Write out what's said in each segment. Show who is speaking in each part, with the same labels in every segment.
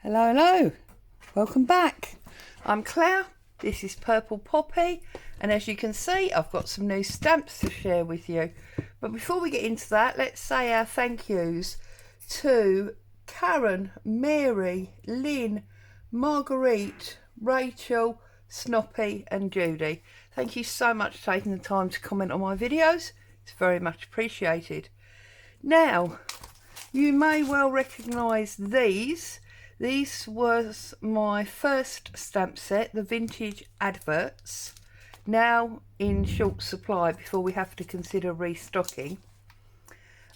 Speaker 1: Hello, hello. Welcome back. I'm Claire. This is Purple Poppy. And as you can see, I've got some new stamps to share with you. But before we get into that, let's say our thank yous to Karen, Mary, Lynn, Marguerite, Rachel, Snoppy and Judy. Thank you so much for taking the time to comment on my videos. It's very much appreciated. Now, you may well recognise these. This was my first stamp set, the vintage adverts, now in short supply before we have to consider restocking.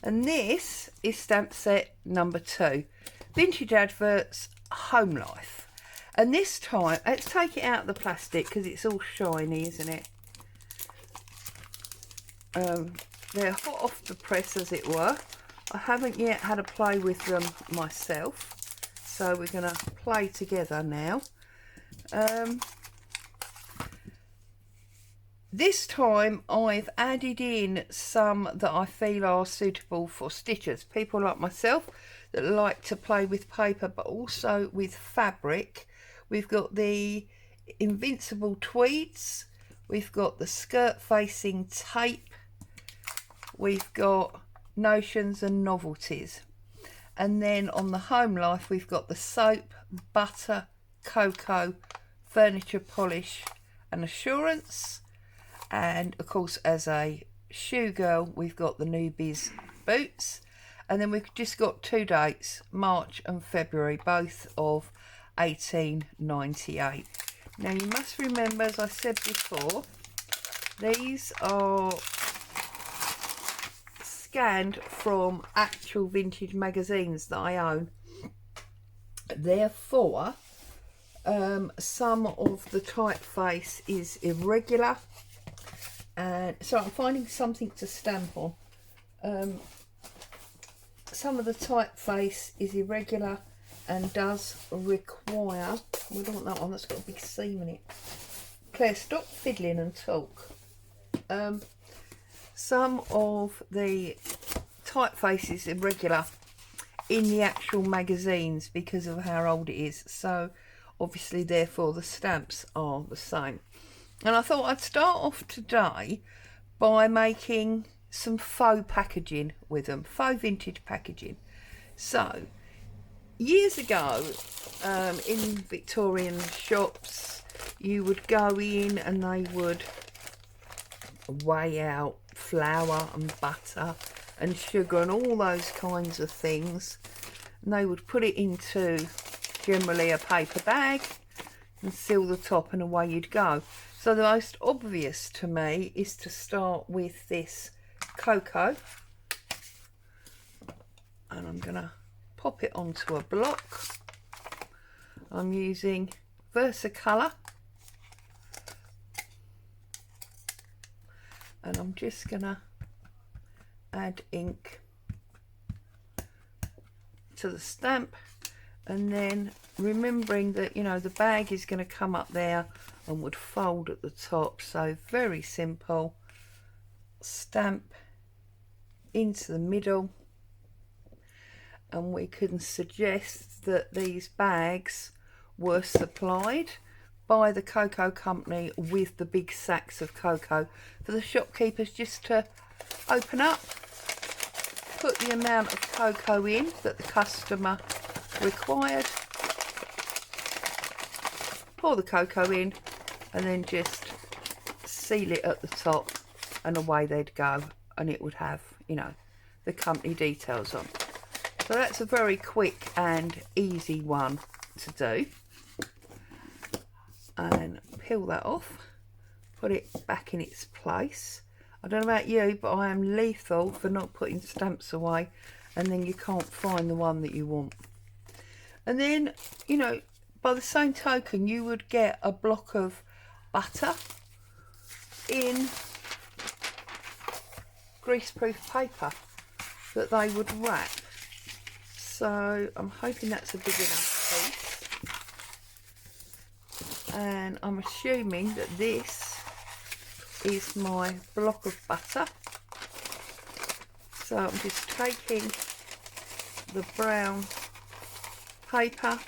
Speaker 1: And this is stamp set number 2, vintage adverts, home life. And this time, let's take it out of the plastic because it's all shiny, isn't it? They're hot off the press, as it were. I haven't yet had a play with them myself. So we're going to play together now. This time I've added in some that I feel are suitable for stitchers. People like myself that like to play with paper but also with fabric. We've got the Invincible Tweeds. We've got the skirt facing tape. We've got Notions and Novelties. And then on the home life, we've got the soap, butter, cocoa, furniture polish and assurance. And of course, as a shoe girl, we've got the Newbies boots. And then we've just got 2 dates, March and February, both of 1898. Now you must remember, as I said before, these are scanned from actual vintage magazines that I own. Therefore, some of the typeface is irregular, and so I'm finding something to stamp on. Some of the typeface is irregular and does require, we don't want that one, that's got a big seam in it. Claire, stop fiddling and talk. Some of the typeface is irregular in the actual magazines because of how old it is. So obviously, therefore, the stamps are the same. And I thought I'd start off today by making some faux packaging with them, faux vintage packaging. So years ago, in Victorian shops, you would go in and they would weigh out flour and butter and sugar and all those kinds of things, and they would put it into generally a paper bag and seal the top, and away you'd go. So the most obvious to me is to start with this cocoa, and I'm gonna pop it onto a block. I'm using Versacolor, and I'm just gonna add ink to the stamp, and then remembering that, you know, the bag is going to come up there and would fold at the top. So very simple, stamp into the middle, and we can suggest that these bags were supplied by the cocoa company with the big sacks of cocoa for the shopkeepers just to open up, put the amount of cocoa in that the customer required, pour the cocoa in, and then just seal it at the top, and away they'd go, and it would have, you know, the company details on. So that's a very quick and easy one to do. And peel that off, put it back in its place. I don't know about you, but I am lethal for not putting stamps away and then you can't find the one that you want. And then, you know, by the same token, you would get a block of butter in greaseproof paper that they would wrap. So I'm hoping that's a big enough piece. And I'm assuming that this is my block of butter. So I'm just taking the brown paper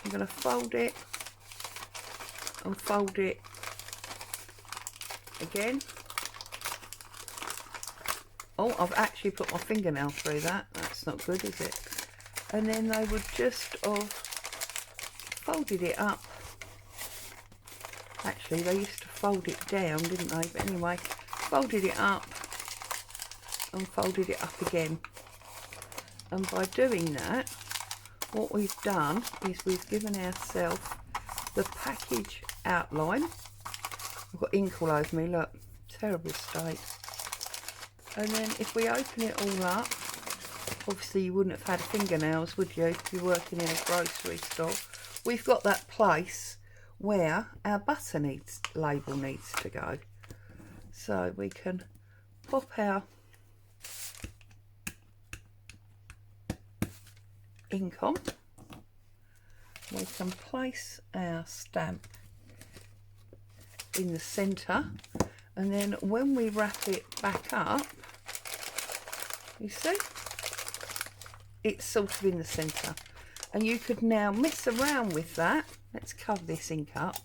Speaker 1: I'm going to fold it and fold it again. Oh, I've actually put my fingernail through that. That's not good, is it? And then they would just have folded it up. Actually, they used to fold it down, didn't they? But anyway, folded it up and folded it up again. And by doing that, what we've done is we've given ourselves the package outline. I've got ink all over me, look, terrible state. And then if we open it all up, obviously you wouldn't have had fingernails, would you, if you're working in a grocery store. We've got that place where our butter label needs to go. So we can pop our ink on. We can place our stamp in the centre, and then when we wrap it back up, you see, it's sort of in the centre. And you could now mess around with that. Let's cover this ink up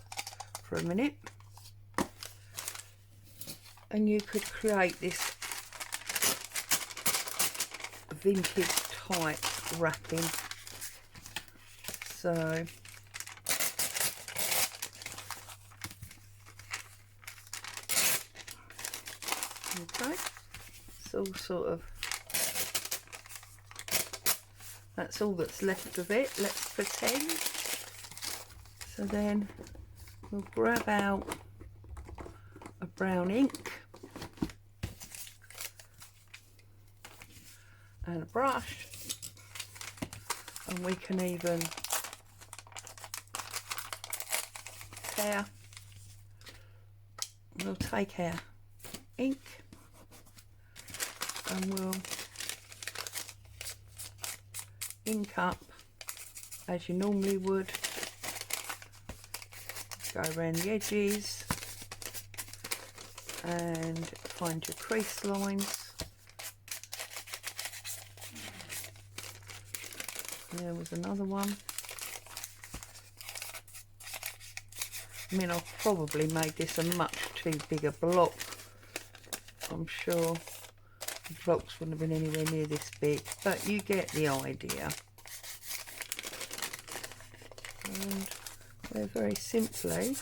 Speaker 1: for a minute. And you could create this vintage type wrapping. So okay, it's all sort of, that's all that's left of it, let's pretend. So then we'll grab out a brown ink and a brush, and we can even tear. We'll take our ink and we'll ink up as you normally would. Go around the edges and find your crease lines. There was another one. I mean, I've probably made this a much too big a block. I'm sure the blocks wouldn't have been anywhere near this big, but you get the idea. And we're very simply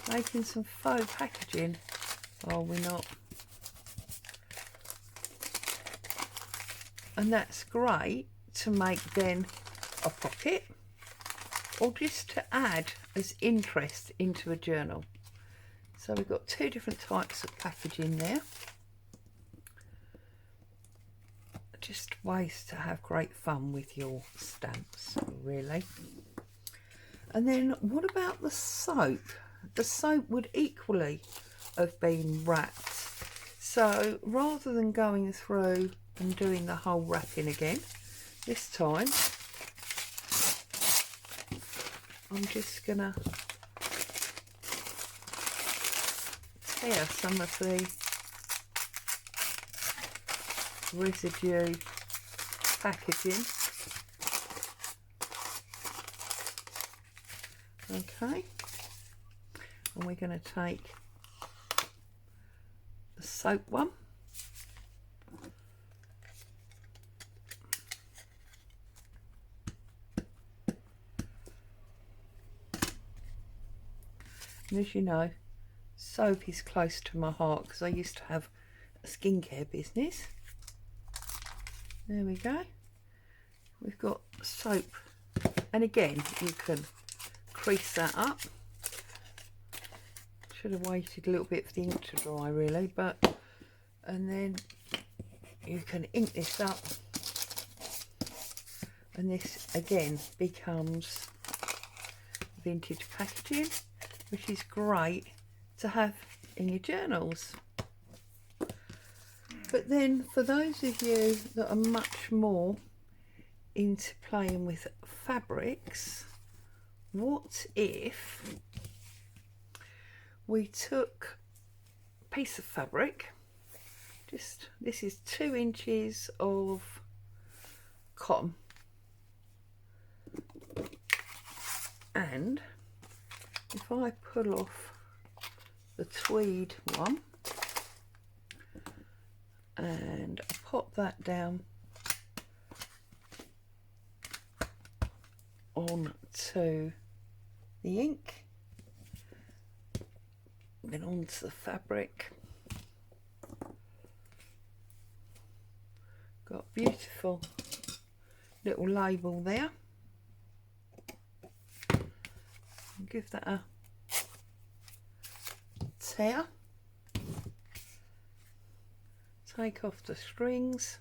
Speaker 1: making some faux packaging. Are we not? And that's great to make then a pocket, or just to add as interest into a journal. So we've got two different types of packaging there. Just ways to have great fun with your stamps, really. And then what about the soap? The soap would equally have been wrapped. So rather than going through and doing the whole wrapping again, this time I'm just gonna tear some of the residue packaging. Okay, and we're going to take the soap one. And as you know, soap is close to my heart because I used to have a skincare business. There we go. We've got soap, and again you can crease that up. Should have waited a little bit for the ink to dry, really, but and then you can ink this up, and this again becomes vintage packaging, which is great to have in your journals. But then for those of you that are much more into playing with fabrics, what if we took a piece of fabric, just, this is 2 inches of cotton, And if I pull off the tweed one and pop that down onto the ink, then onto the fabric, got a beautiful little label there. Give that a tear, take off the strings,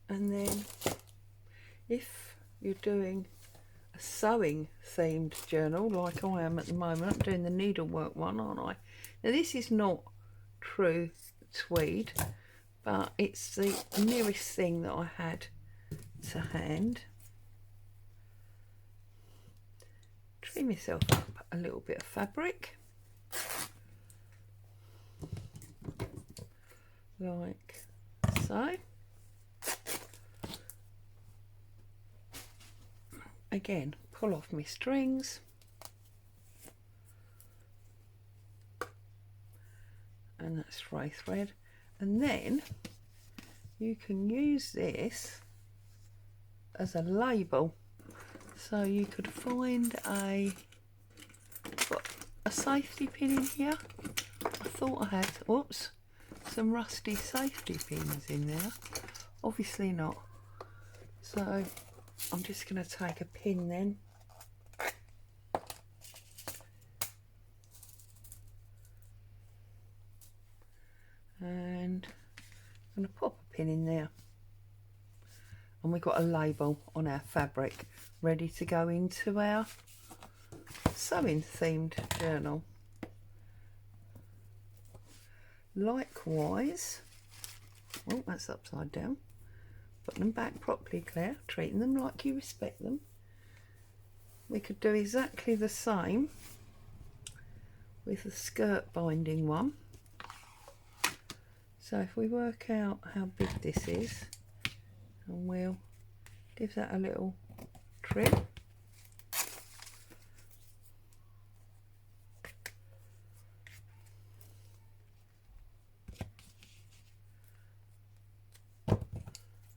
Speaker 1: and then if you're doing a sewing themed journal like I am at the moment, I'm doing the needlework one, aren't I? Now this is not true tweed, but it's the nearest thing that I had to hand. Trim myself up a little bit of fabric, like so. Again, pull off my strings and that's stray thread, and then you can use this as a label. So you could find a safety pin in here. I thought I had, whoops, some rusty safety pins in there. Obviously not. So I'm just going to take a pin then. And I'm going to pop a pin in there. And we've got a label on our fabric ready to go into our sewing themed journal. Likewise, oh, that's upside down. Put them back properly, Claire, treating them like you respect them. We could do exactly the same with the skirt binding one. So if we work out how big this is, and we'll give that a little trim.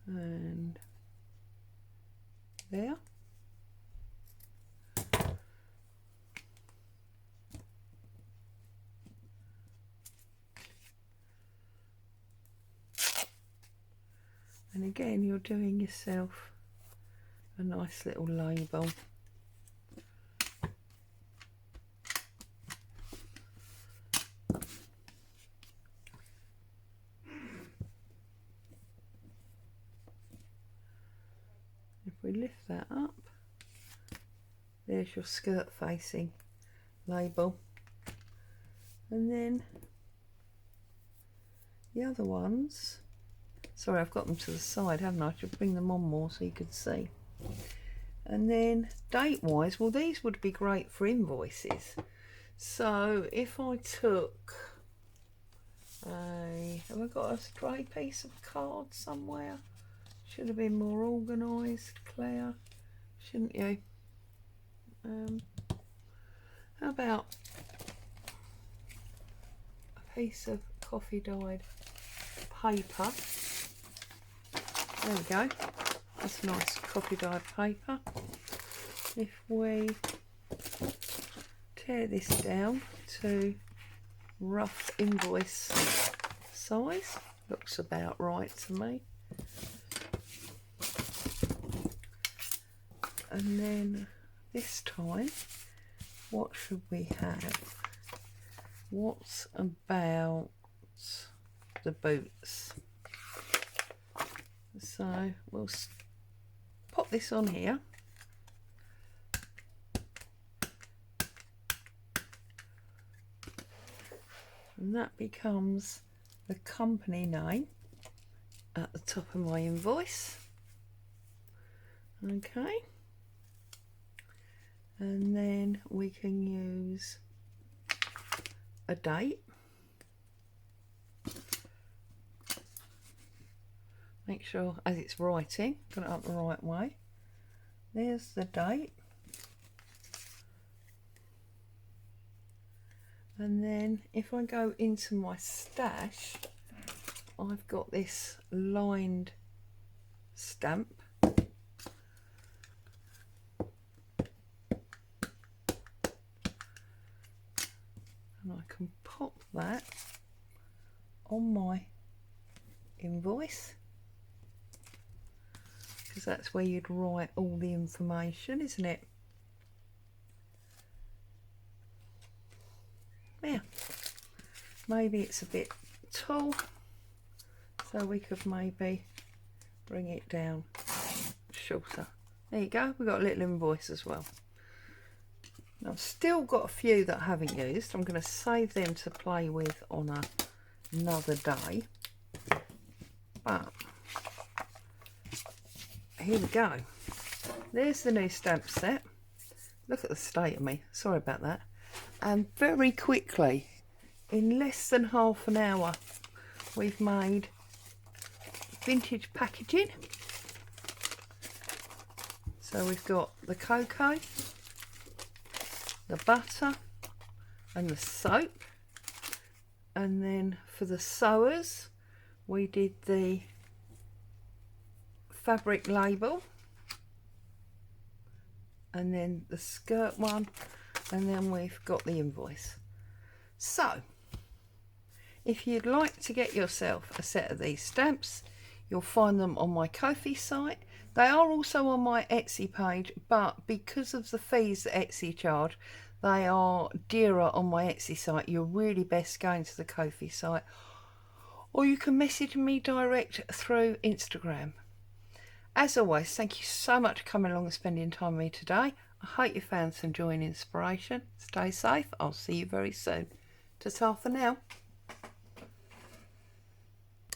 Speaker 1: And there. And again, you're doing yourself a nice little label. If we lift that up, there's your skirt facing label. And then the other ones, sorry, I've got them to the side, haven't I? I should bring them on more so you could see. And then date wise, well, these would be great for invoices. So if I took have I got a stray piece of card somewhere? Should have been more organised, Claire, shouldn't you? How about a piece of coffee dyed paper? There we go. That's nice coffee dyed paper. If we tear this down to rough invoice size, looks about right to me. And then this time, what should we have? What about the boots? So we'll pop this on here. And that becomes the company name at the top of my invoice. Okay. And then we can use a date. Make sure as it's writing, got it up the right way. There's the date. And then if I go into my stash, I've got this lined stamp. And I can pop that on my invoice, because that's where you'd write all the information, isn't it? Yeah, maybe it's a bit tall, so we could maybe bring it down shorter. There you go, we've got a little invoice as well. Now, I've still got a few that I haven't used. I'm going to save them to play with on another day. But here we go. There's the new stamp set. Look at the state of me. Sorry about that. And very quickly, in less than half an hour, we've made vintage packaging. So we've got the cocoa, the butter and the soap, and then for the sewers we did the fabric label, and then the skirt one, and then we've got the invoice. So if you'd like to get yourself a set of these stamps, you'll find them on my Ko-fi site. They are also on my Etsy page, but because of the fees that Etsy charge, they are dearer on my Etsy site. You're really best going to the Ko-fi site, or you can message me direct through Instagram. As always, thank you so much for coming along and spending time with me today. I hope you found some joy and inspiration. Stay safe. I'll see you very soon. Ta-ta for now.